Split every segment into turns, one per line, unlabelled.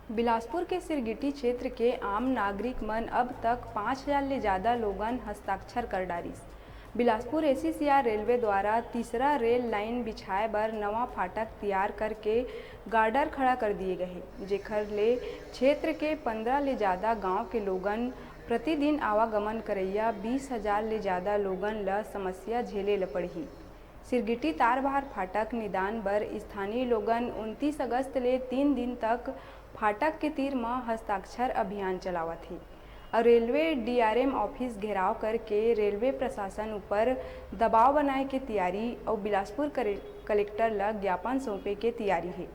बिलासपुर के सिरगिटी क्षेत्र के आम नागरिक मन अब तक 5000 ले ज़्यादा लोगन हस्ताक्षर कर डारिस। बिलासपुर एसीसीआर रेलवे द्वारा तीसरा रेल लाइन बिछाए बर नवा फाटक तैयार करके गार्डर खड़ा कर दिए गए, जेखर ले क्षेत्र के 15 ले ज़्यादा गांव के लोगन प्रतिदिन आवागमन करैया 20,000 ले ज़्यादा लोगन ल समस्या झेले ल पड़ही। सिरगिटी तारबहार फाटक निदान बर स्थानीय लोगन 29 अगस्त ले 3 दिन तक फाटक के तीर में हस्ताक्षर अभियान चलावत है और रेलवे डीआरएम ऑफिस घेराव करके रेलवे प्रशासन ऊपर दबाव बनाए के तैयारी और बिलासपुर कलेक्टर ला ज्ञापन सौंपे के तैयारी है।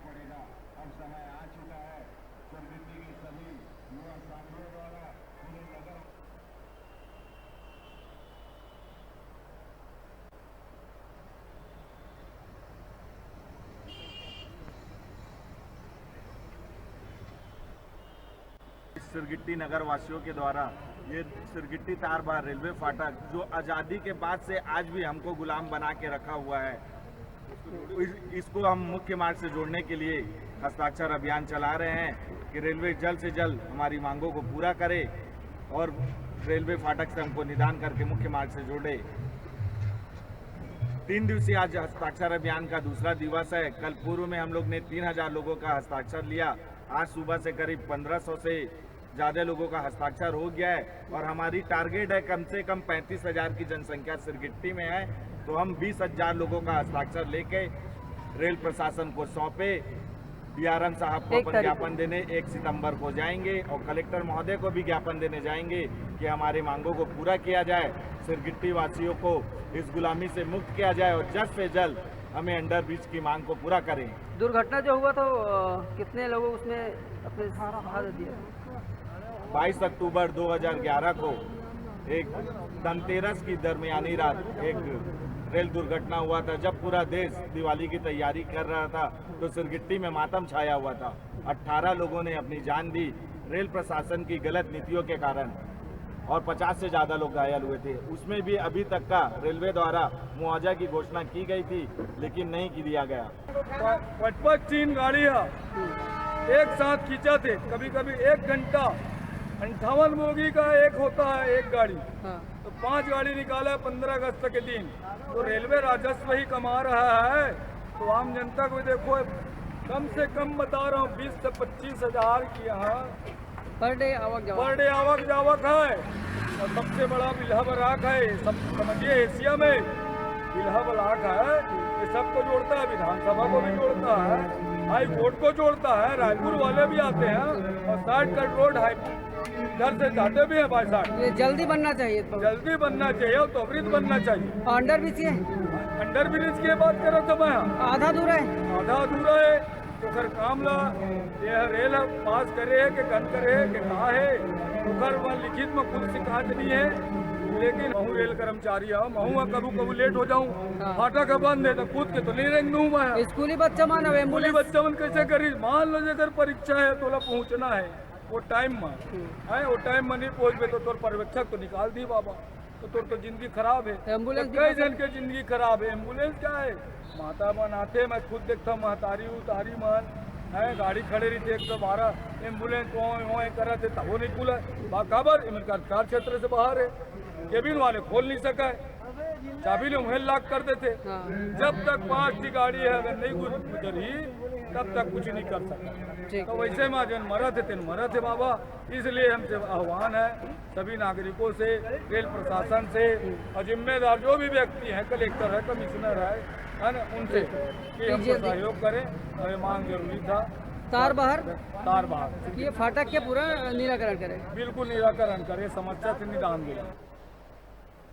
पड़ेगा। अब समय आ चुका है। सिरगिटी के सभी युवा साथियों द्वारा पूरे नगर सिरगिट्टी नगर वासियों के द्वारा ये सिरगिट्टी तारबहार रेलवे फाटक जो आज़ादी के बाद से आज भी हमको गुलाम बना के रखा हुआ है, इसको हम मुख्य मार्ग से जोड़ने के लिए हस्ताक्षर अभियान चला रहे हैं कि रेलवे जल्द से जल्द हमारी मांगों को पूरा करे और रेलवे फाटक से हमको निदान करके मुख्य मार्ग से जोड़े। 3 दिवसीय आज हस्ताक्षर अभियान का दूसरा दिवस है। कल पूर्व में हम लोग ने 3000 लोगों का हस्ताक्षर लिया। आज सुबह से करीब 1500 से ज़्यादा लोगों का हस्ताक्षर हो गया है और हमारी टारगेट है कम से कम 35,000 की जनसंख्या सिरगिट्टी में है, तो हम 20,000 लोगों का हस्ताक्षर लेके रेल प्रशासन को सौंपे। डीआरएम साहब को अपन ज्ञापन देने 1 सितंबर को जाएंगे और कलेक्टर महोदय को भी ज्ञापन देने जाएंगे कि हमारी मांगों को पूरा किया जाए, सिरगिट्टी वासियों को इस गुलामी से मुक्त किया जाए और जल्द से जल्द हमें अंडर ब्रिज की मांग को पूरा करें।
दुर्घटना जो हुआ तो कितने लोगों उसमें अपने हाथ दिया?
22 अक्टूबर 2011 को एक धनतेरस की दरमियानी रात एक रेल दुर्घटना हुआ था। जब पूरा देश दिवाली की तैयारी कर रहा था तो सिरगिट्टी में मातम छाया हुआ था। 18 लोगों ने अपनी जान दी रेल प्रशासन की गलत नीतियों के कारण और 50 से ज़्यादा लोग घायल हुए थे। उसमें भी अभी तक का रेलवे द्वारा मुआवजा की घोषणा की गई थी लेकिन नहीं की दिया गया।
55 गाड़ियाँ एक साथ खींचा थे, कभी कभी 1 घंटा 58 बोगी का एक होता है एक गाड़ी, तो 5 गाड़ी निकाला है 15 अगस्त के दिन। तो रेलवे राजस्व ही कमा रहा है, तो आम जनता को देखो कम से कम बता रहा हूँ 20 से 25 हजार की यहाँ
पर डे
आवक जावक है। और सबसे बड़ा बिल्हा बराक है, सब समझिए एशिया में बिल्हा बराक है। ये सबको जोड़ता है, विधानसभा को भी जोड़ता है, हाई कोर्ट को जोड़ता है, रायपुर वाले भी आते हैं और 60 कट रोड हाई इधर से जाते भी है बाई साइड।
ये जल्दी बनना चाहिए,
जल्दी बनना चाहिए और त्वरित बनना चाहिए।
अंडर ब्रिज है,
अंडर ब्रिज की बात करो तो मैं
आधा अधूरा
है तो फिर काम ला ये रेल पास करे कि गन करे कि कहा है तो फिर वह लिखित में खुद शिकायत नहीं है। लेकिन महू रेल कर्मचारी है, महू कभी लेट हो जाऊँ फाटक बंद है तो कूद के तो नहीं रेंग दूँ मैं।
स्कूली बच्चा मन
स्कूली बच्चा मन कैसे करी? मान लो अगर परीक्षा है तो पहुँचना है वो टाइम में है, वो टाइम में नहीं पहुँचे तो तोर पर्यवेक्षक तो निकाल दी बाबा, तो तोर तो जिंदगी खराब है।
एम्बुलेंस
कई जन के जिंदगी खराब है। एम्बुलेंस क्या है? माता मन आते, मैं खुद देखता हूँ महतारी उतारी मन है, गाड़ी खड़े रही थे 112 एम्बुलेंस वहाँ करा थे तब वो नहीं खुला। बाखबर इनका क्षेत्र से बाहर है, केबिन वाले खोल नहीं सका, चाबी ले मुहल लॉक कर देते। जब तक 5 की गाड़ी है अगर नहीं गुजरी तब तक कुछ नहीं कर सकता। तो वैसे में जन मरा थे तेन मरा थे बाबा। इसलिए हमसे आह्वान है सभी नागरिकों से, रेल प्रशासन से और जिम्मेदार जो भी व्यक्ति हैं, कलेक्टर है, कमिश्नर है ना, उनसे कि हमको सहयोग करें। हमें मांग जरूरी था तारबहार
ये फाटक के पूरा निराकरण करें,
बिल्कुल निराकरण करें, समस्या से निदान दें।